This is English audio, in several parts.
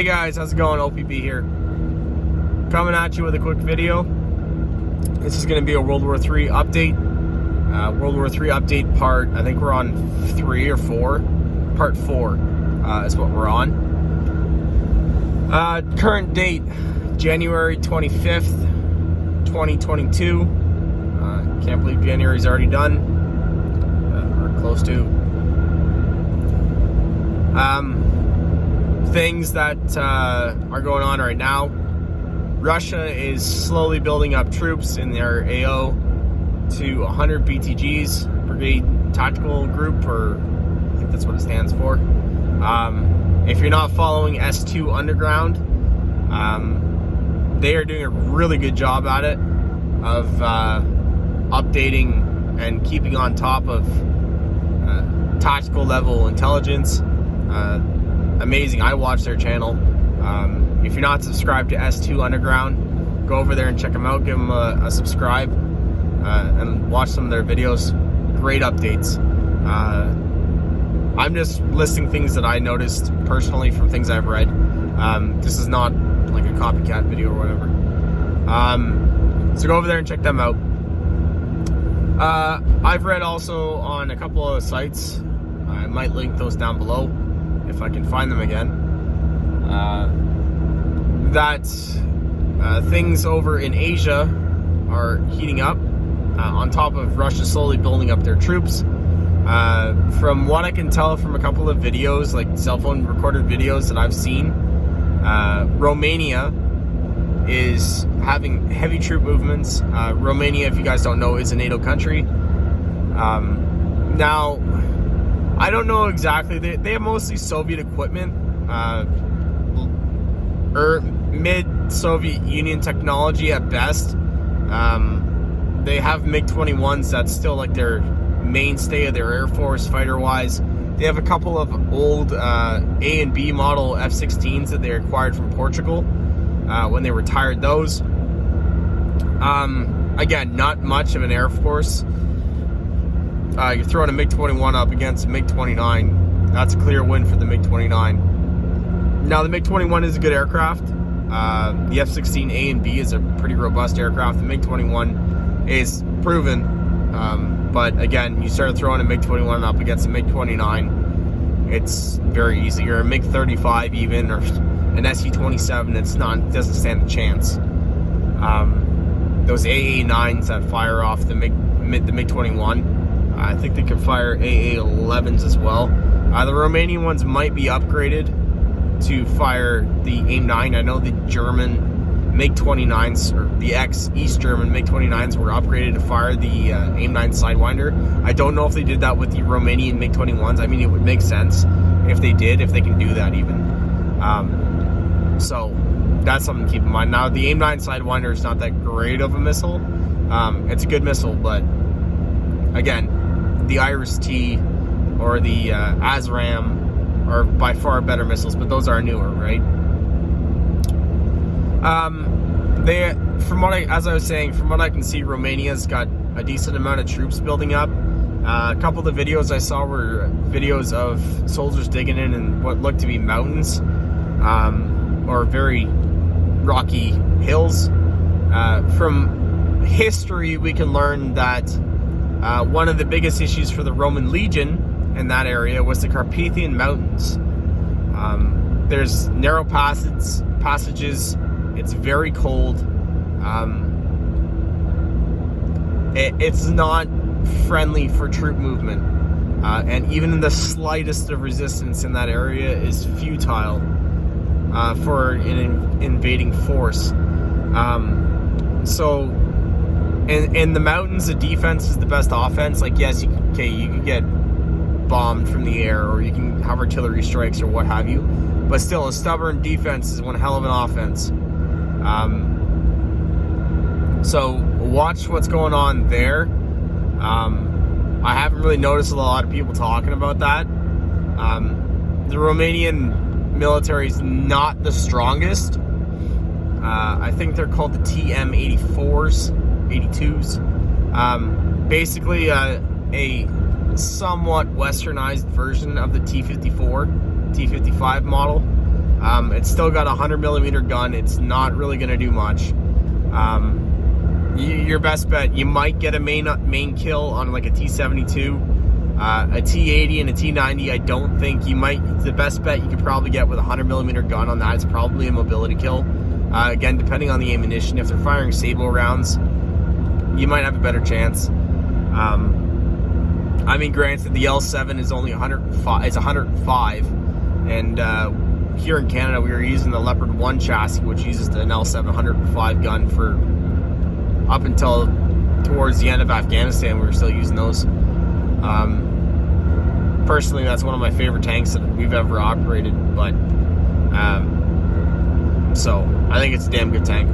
Hey guys, how's it going? OPP here. Coming at you with a quick video. This is going to be a World War III update. World War III update part, I think we're on 3 or 4. Part 4 is what we're on. Current date, January 25th, 2022. Can't believe January's already done. Or close to. Things that are going on right now. Russia is slowly building up troops in their AO to 100 BTGs, Brigade Tactical Group, or I think that's what it stands for. If you're not following S2 Underground, they are doing a really good job at it of updating and keeping on top of tactical level intelligence. Amazing. I watch their channel. If you're not subscribed to S2 Underground, go over there and check them out. Give them a subscribe and watch some of their videos. Great updates. I'm just listing things that I noticed personally from things I've read. This is not like a copycat video or whatever. So go over there and check them out. I've read also on a couple of sites. I might link those down below if I can find them again. That things over in Asia are heating up, on top of Russia slowly building up their troops. From what I can tell from a couple of videos, like cell phone recorded videos that I've seen, Romania is having heavy troop movements. Romania, if you guys don't know, is a NATO country. Now, I don't know exactly. They have mostly Soviet equipment, or mid-Soviet Union technology at best. They have MiG-21s. That's still like their mainstay of their Air Force fighter-wise. They have a couple of old A and B model F-16s that they acquired from Portugal when they retired those. Again, not much of an Air Force. You're throwing a MiG-21 up against a MiG-29. That's a clear win for the MiG-29. Now, the MiG-21 is a good aircraft. The F-16 A and B is a pretty robust aircraft. The MiG-21 is proven. But again, you start throwing a MiG-21 up against a MiG-29, it's very easy. Or a MiG-35 even, or an Su-27, it doesn't stand a chance. Those AA-9s that fire off the MiG-21, I think they can fire AA-11s as well. The Romanian ones might be upgraded to fire the AIM-9. I know the German MiG-29s, or the ex-East German MiG-29s, were upgraded to fire the AIM-9 Sidewinder. I don't know if they did that with the Romanian MiG-21s. I mean, it would make sense if they did, if they can do that even. So that's something to keep in mind. Now, the AIM-9 Sidewinder is not that great of a missile. It's a good missile, but again, the Iris-T or the ASRAAM are by far better missiles, but those are newer, right? As I was saying, from what I can see, Romania's got a decent amount of troops building up. A couple of the videos I saw were videos of soldiers digging in what looked to be mountains, or very rocky hills. From history, we can learn that one of the biggest issues for the Roman legion in that area was the Carpathian Mountains. There's narrow passages. It's very cold. It's not friendly for troop movement. And even the slightest of resistance in that area is futile for an invading force. So in the mountains, the defense is the best offense. Like, yes, you can get bombed from the air, or you can have artillery strikes or what have you, but still, a stubborn defense is one hell of an offense. So watch what's going on there. I haven't really noticed a lot of people talking about that. The Romanian military is not the strongest. I think they're called the TM-84s, 82s. Basically, a somewhat westernized version of the T-54, T-55 model. It's still got a 100mm gun. It's not really going to do much. Your best bet, you might get a main kill on like a T-72, a T-80 and a T-90. I don't think you might. The best bet you could probably get with a 100mm gun on that is probably a mobility kill. Again, depending on the ammunition, if they're firing Sable rounds, you might have a better chance. I mean, granted, the L7 is only 105. It's 105, and here in Canada, we were using the Leopard 1 chassis, which uses an L7 105 gun for up until towards the end of Afghanistan. We were still using those. Personally, that's one of my favorite tanks that we've ever operated. But so I think it's a damn good tank.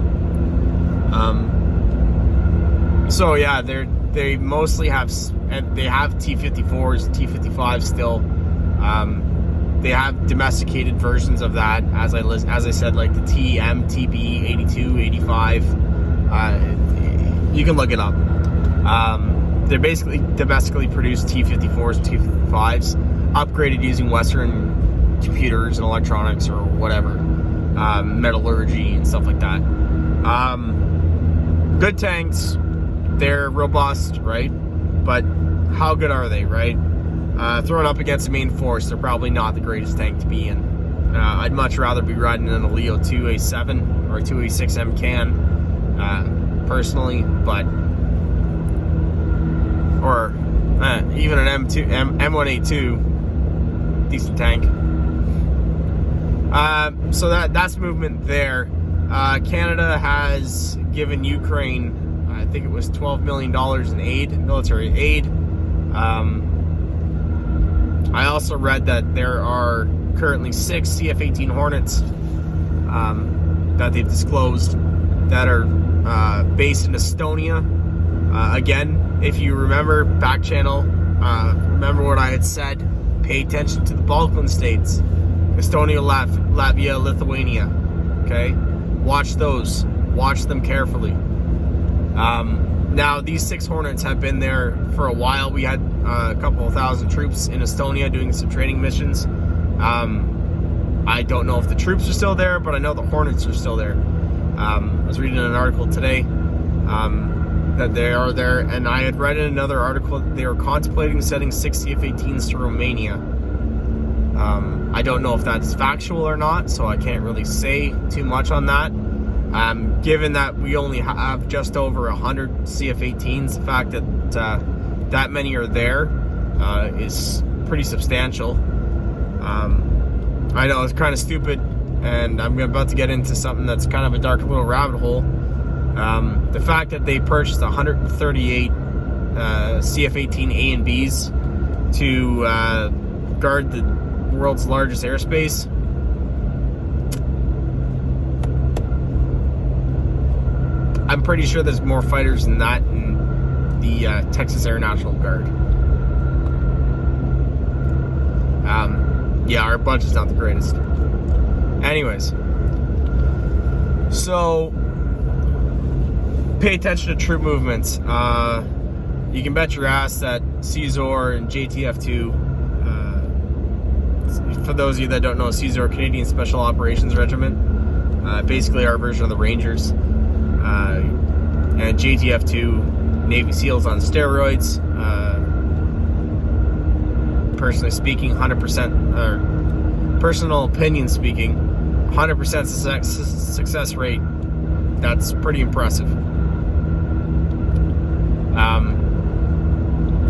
So yeah, they mostly have T-54s, T-55s still. They have domesticated versions of that, as I said, like the TM, TB, 82, 85. You can look it up. They're basically domestically produced T-54s and T-55s, upgraded using Western computers and electronics or whatever, metallurgy and stuff like that. Good tanks. They're robust, right? But how good are they, right? Thrown up against the main force, they're probably not the greatest tank to be in. I'd much rather be riding in a Leo 2A7 or a 2A6M can, personally, but or even an M1A2, decent tank. So that's movement there. Canada has given Ukraine, I think it was $12 million in aid, military aid. I also read that there are currently 6 CF-18 Hornets that they've disclosed that are based in Estonia. Again, if you remember, back channel, remember what I had said, pay attention to the Balkan states, Estonia, Latvia, Lithuania, okay? Watch those, watch them carefully. Now, these 6 Hornets have been there for a while. We had a couple of thousand troops in Estonia doing some training missions. I don't know if the troops are still there, but I know the Hornets are still there. I was reading an article today that they are there, and I had read in another article that they were contemplating sending 6 CF-18s to Romania. I don't know if that's factual or not, so I can't really say too much on that. Given that we only have just over 100 CF-18s, the fact that that many are there is pretty substantial. I know it's kind of stupid, and I'm about to get into something that's kind of a dark little rabbit hole. The fact that they purchased 138 CF-18 A and Bs to guard the world's largest airspace. I'm pretty sure there's more fighters than that in the Texas Air National Guard. Yeah, our budget's not the greatest. Anyways, so pay attention to troop movements. You can bet your ass that CSOR and JTF2, for those of you that don't know, CSOR, Canadian Special Operations Regiment, basically our version of the Rangers, and JTF2, Navy SEALs on steroids. Personally speaking, 100%, or personal opinion speaking, 100% success rate. That's pretty impressive.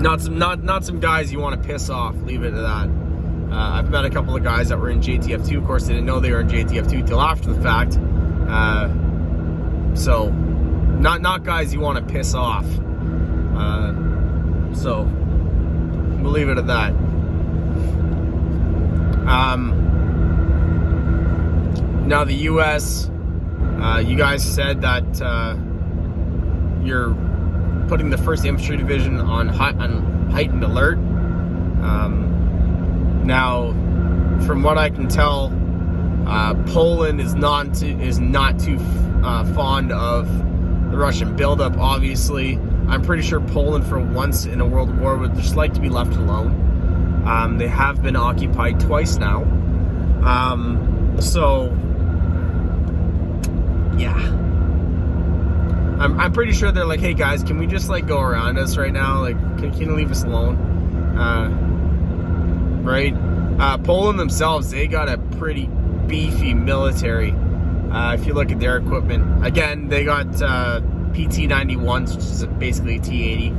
Not some guys you want to piss off. Leave it at that. I've met a couple of guys that were in JTF2. Of course, they didn't know they were in JTF2 till after the fact. So, not guys you want to piss off. So, we'll leave it at that. Now the U.S., you guys said that you're putting the 1st Infantry Division on heightened alert. Now, from what I can tell, Poland is not too fond of the Russian buildup. Obviously, I'm pretty sure Poland, for once in a world war, would just like to be left alone. They have been occupied twice now. So, yeah. I'm pretty sure they're like, hey guys, can we just like go around us right now? Like, can you leave us alone? Right? Poland themselves, they got a pretty beefy military. If you look at their equipment, again, they got Pt.4, which is basically a T-80.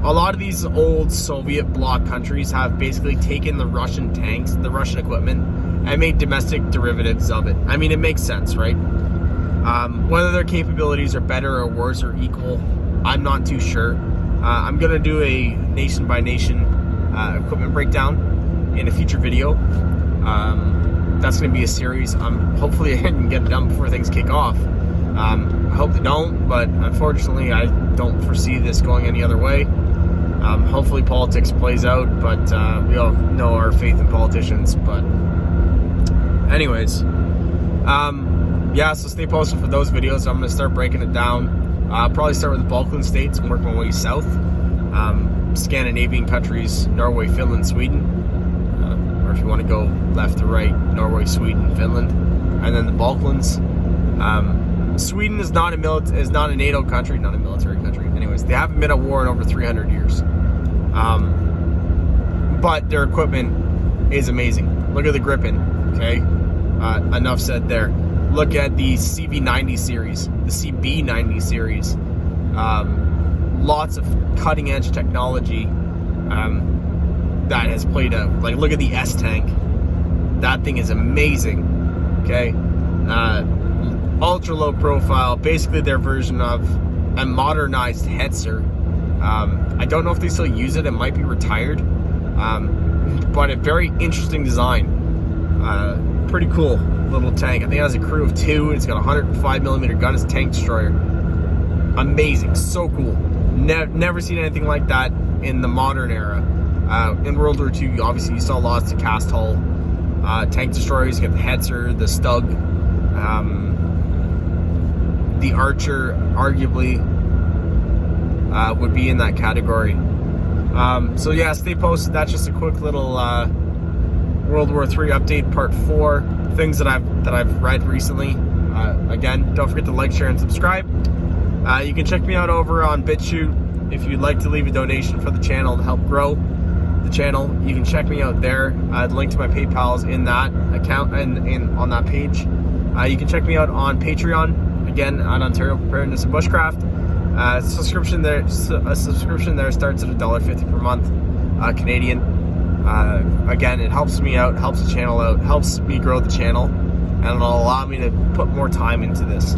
A lot of these old Soviet bloc countries have basically taken the Russian tanks, the Russian equipment, and made domestic derivatives of it. I mean, it makes sense, right? Whether their capabilities are better or worse or equal, I'm not too sure. I'm going to do a nation-by-nation equipment breakdown in a future video. That's going to be a series. Hopefully I can get it done before things kick off. I hope they don't, but unfortunately I don't foresee this going any other way. Hopefully politics plays out, but we all know our faith in politicians. But anyways, yeah, so stay posted for those videos. I'm going to start breaking it down. I'll probably start with the Balkan states and work my way south. Scandinavian countries, Norway, Finland, Sweden. Or if you want to go left to right, Norway, Sweden, Finland. And then the Balkans. Sweden is not a NATO country, not a military country. Anyways, they haven't been at war in over 300 years. But their equipment is amazing. Look at the Gripen, okay? Enough said there. Look at the CV90 series, the CB90 series. Lots of cutting edge technology that has played out. Like, look at the S-Tank. That thing is amazing, okay? Ultra low profile, basically their version of a modernized Hetzer. I don't know if they still use it. It might be retired, but a very interesting design. Pretty cool little tank. I think it has a crew of 2. It's got a 105mm gun. It's a tank destroyer. Amazing, so cool. Never seen anything like that in the modern era. In World War II, obviously you saw lots of cast hull tank destroyers. You got the Hetzer, the Stug, the Archer, arguably would be in that category. So yeah, stay posted. That's just a quick little World War 3 update part 4. Things that I've read recently. Again, don't forget to like, share, and subscribe. You can check me out over on BitChute if you'd like to leave a donation for the channel to help grow the channel. You can check me out there. The link to my PayPal is in that account and on that page. You can check me out on Patreon, again, on Ontario Preparedness and Bushcraft. A subscription there starts at $1.50 per month, Canadian. Again, it helps me out, helps the channel out, helps me grow the channel, and it'll allow me to put more time into this.